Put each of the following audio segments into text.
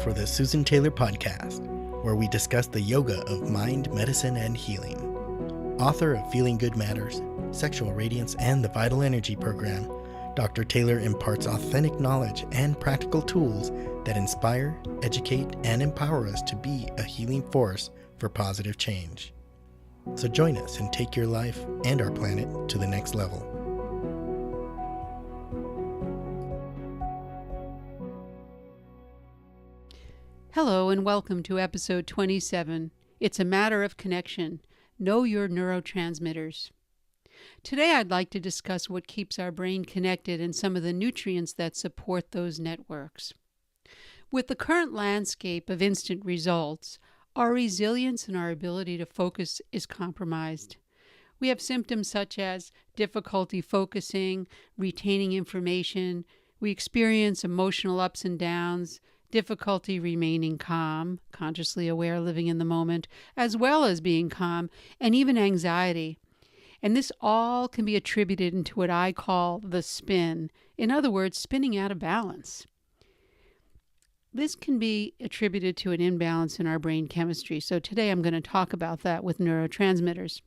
for the Susan Taylor Podcast, where we discuss the yoga of mind, medicine, and healing. Author of Feeling Good Matters, Sexual Radiance, and the Vital Energy Program, Dr. Taylor imparts authentic knowledge and practical tools that inspire, educate, and empower us to be a healing force for positive change. So join us and take your life and our planet to the next level. Hello and welcome to episode 27. It's a matter of connection. Know your neurotransmitters. Today I'd like to discuss what keeps our brain connected and some of the nutrients that support those networks. With the current landscape of instant results, our resilience and our ability to focus is compromised. We have symptoms such as difficulty focusing, retaining information. We experience emotional ups and downs, difficulty remaining calm, consciously aware, living in the moment, as well as being calm, and even anxiety. And this all can be attributed into what I call the spin. In other words, spinning out of balance. This can be attributed to an imbalance in our brain chemistry. So today I'm going to talk about that with neurotransmitters.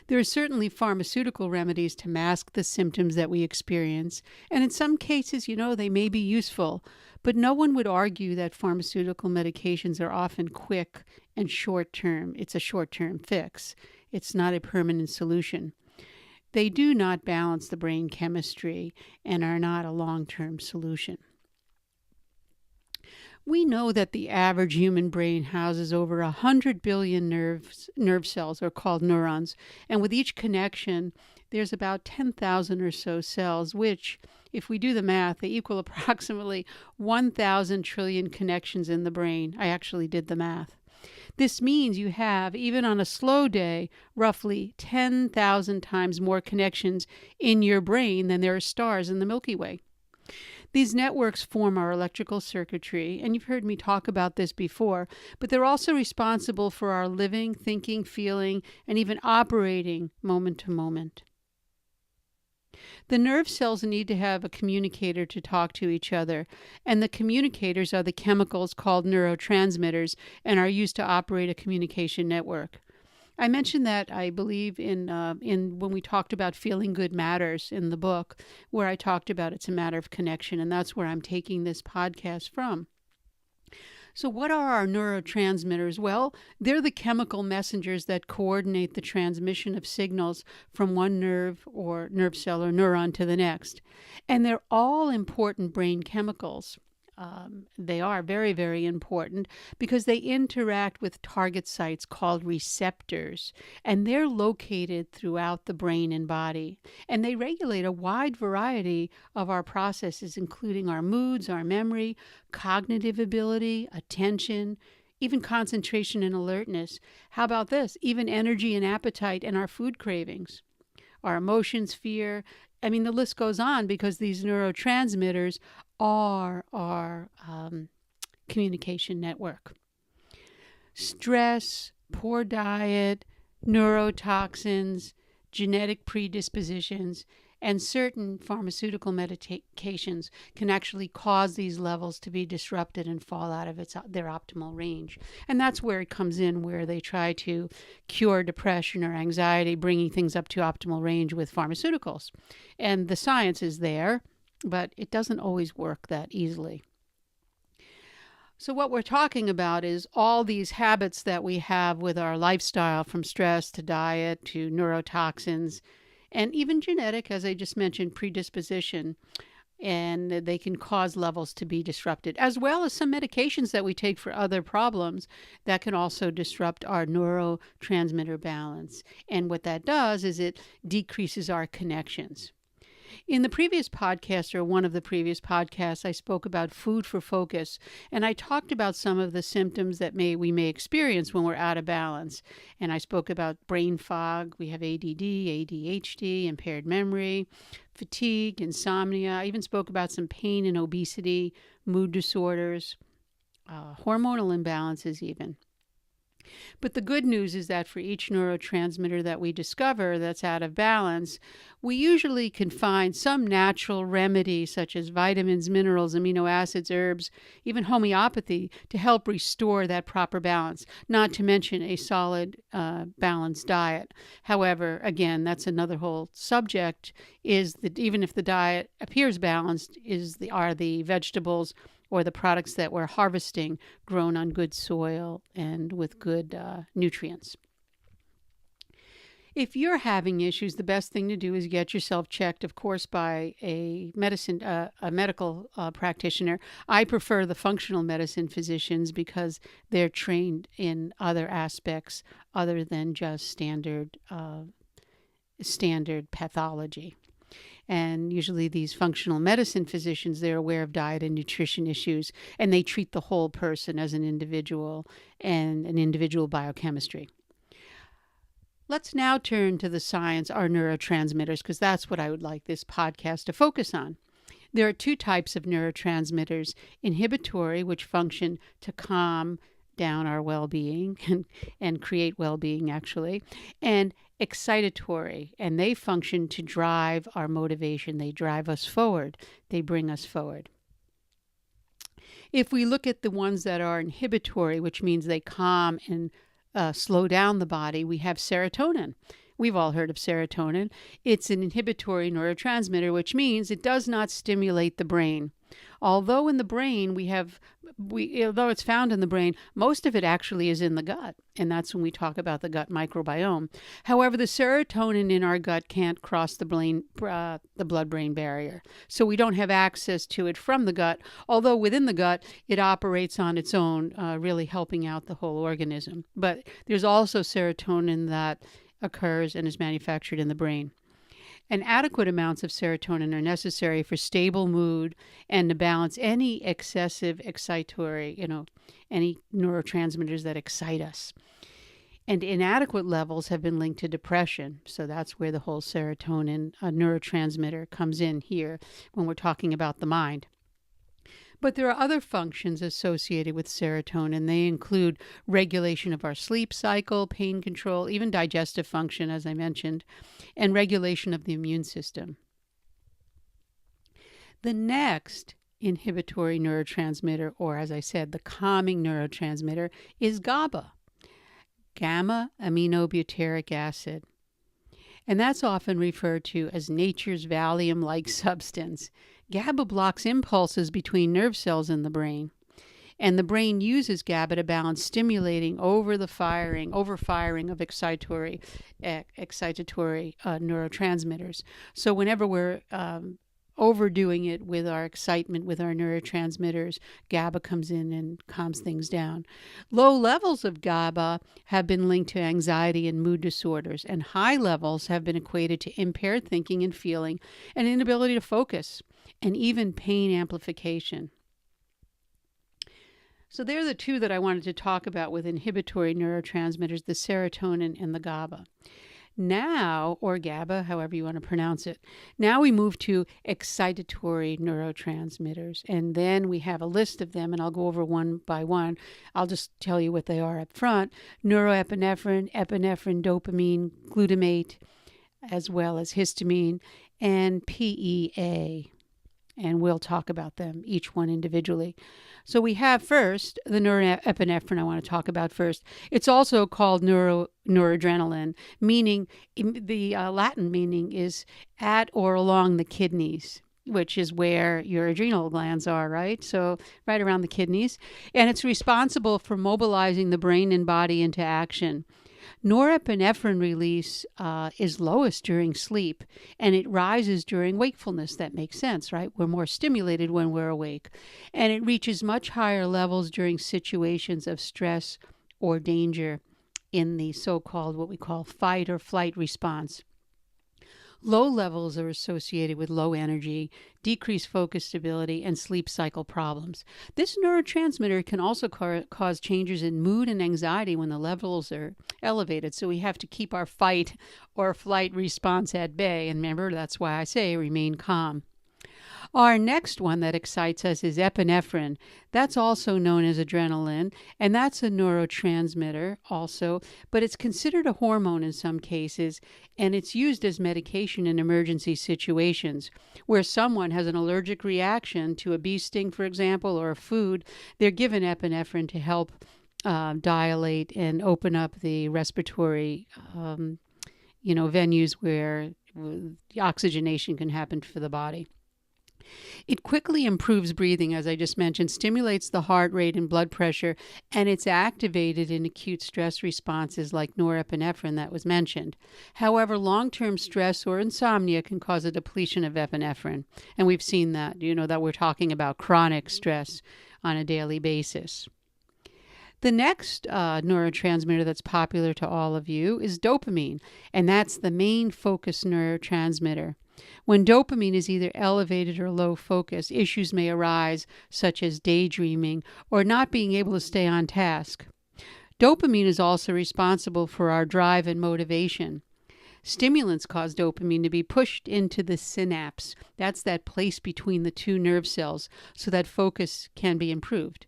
There are certainly pharmaceutical remedies to mask the symptoms that we experience, and in some cases, they may be useful, but no one would argue that pharmaceutical medications are often quick and short-term. It's a short-term fix. It's not a permanent solution. They do not balance the brain chemistry and are not a long-term solution. We know that the average human brain houses over 100 billion nerve cells, or called neurons, and with each connection, there's about 10,000 or so cells, which, if we do the math, they equal approximately 1,000 trillion connections in the brain. I actually did the math. This means you have, even on a slow day, roughly 10,000 times more connections in your brain than there are stars in the Milky Way. These networks form our electrical circuitry, and you've heard me talk about this before, but they're also responsible for our living, thinking, feeling, and even operating moment to moment. The nerve cells need to have a communicator to talk to each other, and the communicators are the chemicals called neurotransmitters and are used to operate a communication network. I mentioned that, I believe, in when we talked about Feeling Good Matters in the book, where I talked about it's a matter of connection, and that's where I'm taking this podcast from. So what are our neurotransmitters? Well, they're the chemical messengers that coordinate the transmission of signals from one nerve or nerve cell or neuron to the next. And they're all important brain chemicals. They are very, very important because they interact with target sites called receptors, and they're located throughout the brain and body. And they regulate a wide variety of our processes, including our moods, our memory, cognitive ability, attention, even concentration and alertness. How about this? Even energy and appetite and our food cravings, our emotions, fear. I mean, the list goes on because these neurotransmitters are our communication network. Stress, poor diet, neurotoxins, genetic predispositions, and certain pharmaceutical medications can actually cause these levels to be disrupted and fall out of their optimal range. And that's where it comes in, where they try to cure depression or anxiety, bringing things up to optimal range with pharmaceuticals. And the science is there, but it doesn't always work that easily. So what we're talking about is all these habits that we have with our lifestyle, from stress to diet to neurotoxins, and even genetic, as I just mentioned, predisposition, and they can cause levels to be disrupted, as well as some medications that we take for other problems that can also disrupt our neurotransmitter balance. And what that does is it decreases our connections. In the previous podcast, or one of the previous podcasts, I spoke about food for focus, and I talked about some of the symptoms that we may experience when we're out of balance. And I spoke about brain fog. We have ADD, ADHD, impaired memory, fatigue, insomnia. I even spoke about some pain and obesity, mood disorders, hormonal imbalances even. But the good news is that for each neurotransmitter that we discover that's out of balance, we usually can find some natural remedy, such as vitamins, minerals, amino acids, herbs, even homeopathy, to help restore that proper balance, not to mention a solid, balanced diet. However, again, that's another whole subject, is that even if the diet appears balanced, are the vegetables or the products that we're harvesting grown on good soil and with good nutrients. If you're having issues, the best thing to do is get yourself checked, of course, by a medical practitioner. I prefer the functional medicine physicians because they're trained in other aspects other than just standard pathology. And usually these functional medicine physicians, they're aware of diet and nutrition issues, and they treat the whole person as an individual and an individual biochemistry. Let's now turn to the science, our neurotransmitters, because that's what I would like this podcast to focus on. There are two types of neurotransmitters: inhibitory, which function to calm down our well-being and create well-being, actually, and excitatory, and they function to drive our motivation. They drive us forward. They bring us forward. If we look at the ones that are inhibitory, which means they calm and slow down the body, we have serotonin. We've all heard of serotonin. It's an inhibitory neurotransmitter, which means it does not stimulate the brain. Although in the brain although it's found in the brain, most of it actually is in the gut, and that's when we talk about the gut microbiome. However, the serotonin in our gut can't cross the blood-brain barrier, so we don't have access to it from the gut, although within the gut it operates on its own, really helping out the whole organism. But there's also serotonin that occurs and is manufactured in the brain. And adequate amounts of serotonin are necessary for stable mood and to balance any excessive excitatory, any neurotransmitters that excite us. And inadequate levels have been linked to depression. So that's where the whole serotonin neurotransmitter comes in here when we're talking about the mind. But there are other functions associated with serotonin. They include regulation of our sleep cycle, pain control, even digestive function, as I mentioned, and regulation of the immune system. The next inhibitory neurotransmitter, or as I said, the calming neurotransmitter, is GABA, gamma-aminobutyric acid. And that's often referred to as nature's Valium-like substance. GABA blocks impulses between nerve cells in the brain, and the brain uses GABA to balance stimulating overfiring of excitatory neurotransmitters. So whenever we're overdoing it with our excitement, with our neurotransmitters, GABA comes in and calms things down. Low levels of GABA have been linked to anxiety and mood disorders, and high levels have been equated to impaired thinking and feeling, and inability to focus, and even pain amplification. So they're the two that I wanted to talk about with inhibitory neurotransmitters, the serotonin and the GABA. Now, or GABA, however you want to pronounce it, now we move to excitatory neurotransmitters. And then we have a list of them, and I'll go over one by one. I'll just tell you what they are up front: neuroepinephrine, epinephrine, dopamine, glutamate, as well as histamine, and PEA. And we'll talk about them, each one individually. So we have first the norepinephrine I want to talk about first. It's also called noradrenaline, meaning the Latin meaning is at or along the kidneys, which is where your adrenal glands are, right? So right around the kidneys. And it's responsible for mobilizing the brain and body into action. Norepinephrine release is lowest during sleep, and it rises during wakefulness. That makes sense, right? We're more stimulated when we're awake. And it reaches much higher levels during situations of stress or danger in the so-called, what we call fight or flight response. Low levels are associated with low energy, decreased focus stability, and sleep cycle problems. This neurotransmitter can also cause changes in mood and anxiety when the levels are elevated. So we have to keep our fight or flight response at bay. And remember, that's why I say remain calm. Our next one that excites us is epinephrine. That's also known as adrenaline, and that's a neurotransmitter also, but it's considered a hormone in some cases, and it's used as medication in emergency situations. Where someone has an allergic reaction to a bee sting, for example, or a food, they're given epinephrine to help dilate and open up the respiratory venues where the oxygenation can happen for the body. It quickly improves breathing, as I just mentioned, stimulates the heart rate and blood pressure, and it's activated in acute stress responses like norepinephrine that was mentioned. However, long-term stress or insomnia can cause a depletion of epinephrine, and we've seen that, that we're talking about chronic stress on a daily basis. The next neurotransmitter that's popular to all of you is dopamine, and that's the main focus neurotransmitter. When dopamine is either elevated or low focus, issues may arise, such as daydreaming or not being able to stay on task. Dopamine is also responsible for our drive and motivation. Stimulants cause dopamine to be pushed into the synapse. That's that place between the two nerve cells, so that focus can be improved.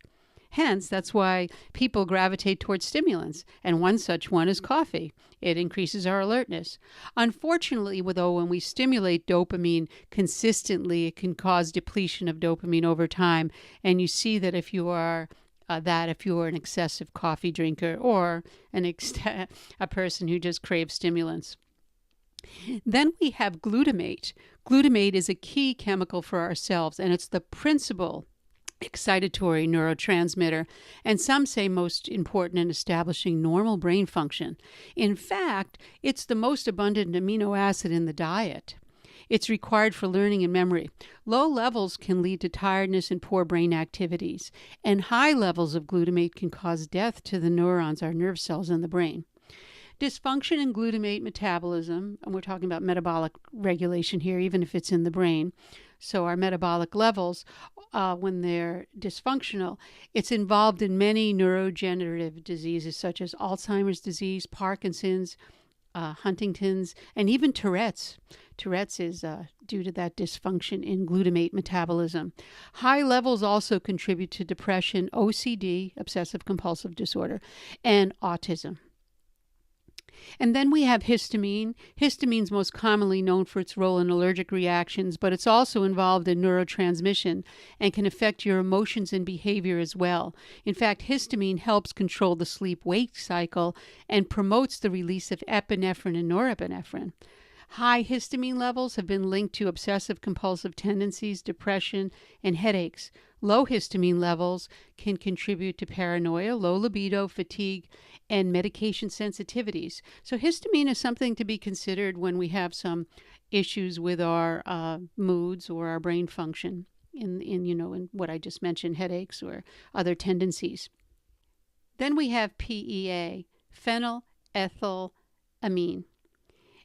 Hence, that's why people gravitate towards stimulants, and one such one is coffee. It increases our alertness. Unfortunately, though, when we stimulate dopamine consistently, it can cause depletion of dopamine over time, and you see that if you are an excessive coffee drinker or a person who just craves stimulants. Then we have glutamate. Glutamate is a key chemical for ourselves, and it's the principal excitatory neurotransmitter, and some say most important in establishing normal brain function. In fact, it's the most abundant amino acid in the diet. It's required for learning and memory. Low levels can lead to tiredness and poor brain activities, and high levels of glutamate can cause death to the neurons, our nerve cells in the brain. Dysfunction in glutamate metabolism, and we're talking about metabolic regulation here, even if it's in the brain. So our metabolic levels, when they're dysfunctional, it's involved in many neurodegenerative diseases such as Alzheimer's disease, Parkinson's, Huntington's, and even Tourette's. Tourette's is due to that dysfunction in glutamate metabolism. High levels also contribute to depression, OCD, obsessive compulsive disorder, and autism. And then we have histamine. Histamine's most commonly known for its role in allergic reactions, but it's also involved in neurotransmission and can affect your emotions and behavior as well. In fact, histamine helps control the sleep-wake cycle and promotes the release of epinephrine and norepinephrine. High histamine levels have been linked to obsessive compulsive tendencies, depression, and headaches. Low histamine levels can contribute to paranoia, low libido, fatigue, and medication sensitivities. So histamine is something to be considered when we have some issues with our moods or our brain function in what I just mentioned, headaches or other tendencies. Then we have PEA, phenylethylamine.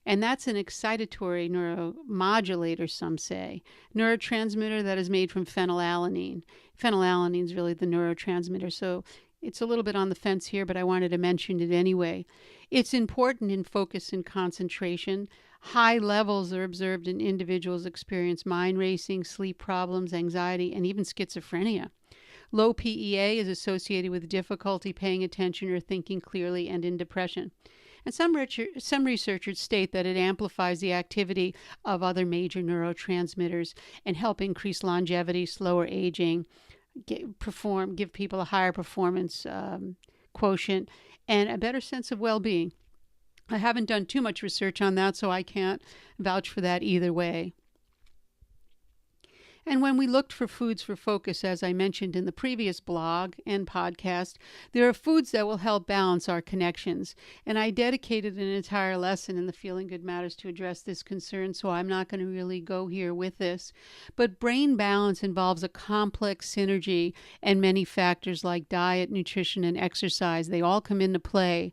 And that's an excitatory neuromodulator, some say. Neurotransmitter that is made from phenylalanine. Phenylalanine is really the neurotransmitter, so it's a little bit on the fence here, but I wanted to mention it anyway. It's important in focus and concentration. High levels are observed in individuals experience mind racing, sleep problems, anxiety, and even schizophrenia. Low PEA is associated with difficulty paying attention or thinking clearly and in depression. And some researchers state that it amplifies the activity of other major neurotransmitters and help increase longevity, slower aging, give people a higher performance quotient, and a better sense of well-being. I haven't done too much research on that, so I can't vouch for that either way. And when we looked for foods for focus, as I mentioned in the previous blog and podcast, there are foods that will help balance our connections. And I dedicated an entire lesson in the Feeling Good Matters to address this concern, so I'm not going to really go here with this. But brain balance involves a complex synergy and many factors like diet, nutrition, and exercise. They all come into play.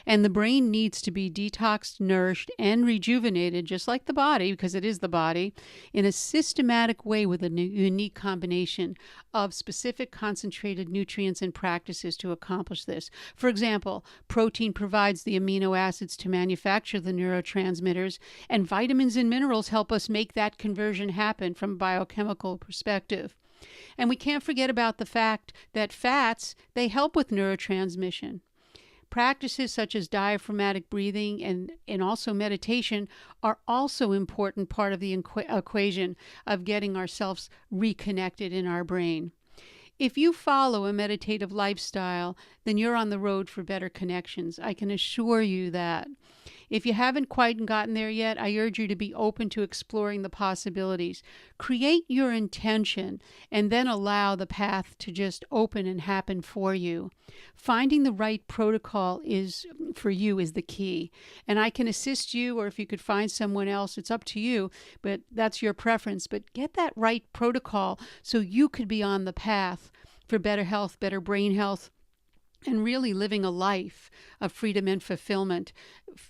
And the brain needs to be detoxed, nourished, and rejuvenated, just like the body, because it is the body, in a systematic way with with a unique combination of specific concentrated nutrients and practices to accomplish this. For example, protein provides the amino acids to manufacture the neurotransmitters, and vitamins and minerals help us make that conversion happen from a biochemical perspective. And we can't forget about the fact that fats, they help with neurotransmission. Practices such as diaphragmatic breathing and also meditation are also important part of the equation of getting ourselves reconnected in our brain. If you follow a meditative lifestyle, then you're on the road for better connections. I can assure you that. If you haven't quite gotten there yet, I urge you to be open to exploring the possibilities. Create your intention and then allow the path to just open and happen for you. Finding the right protocol for you is the key. And I can assist you, or if you could find someone else, it's up to you, but that's your preference. But get that right protocol so you could be on the path for better health, better brain health, and really living a life of freedom and fulfillment.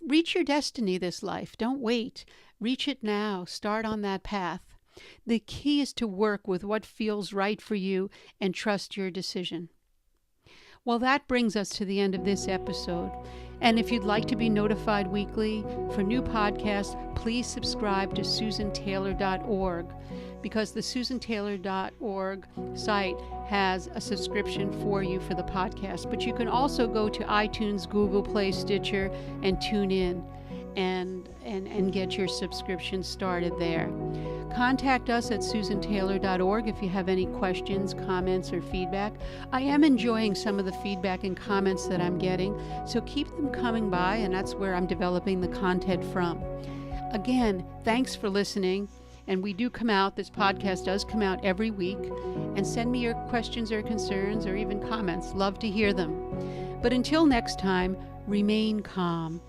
Reach your destiny this life. Don't wait. Reach it now. Start on that path. The key is to work with what feels right for you and trust your decision. Well, that brings us to the end of this episode. And if you'd like to be notified weekly for new podcasts, please subscribe to susantaylor.org, because the susantaylor.org site has a subscription for you for the podcast. But you can also go to iTunes, Google Play, Stitcher, and tune in and get your subscription started there. Contact us at susantaylor.org if you have any questions, comments, or feedback. I am enjoying some of the feedback and comments that I'm getting, so keep them coming by, and that's where I'm developing the content from. Again, thanks for listening. And we do come out, this podcast does come out every week. And send me your questions or concerns or even comments. Love to hear them. But until next time, remain calm.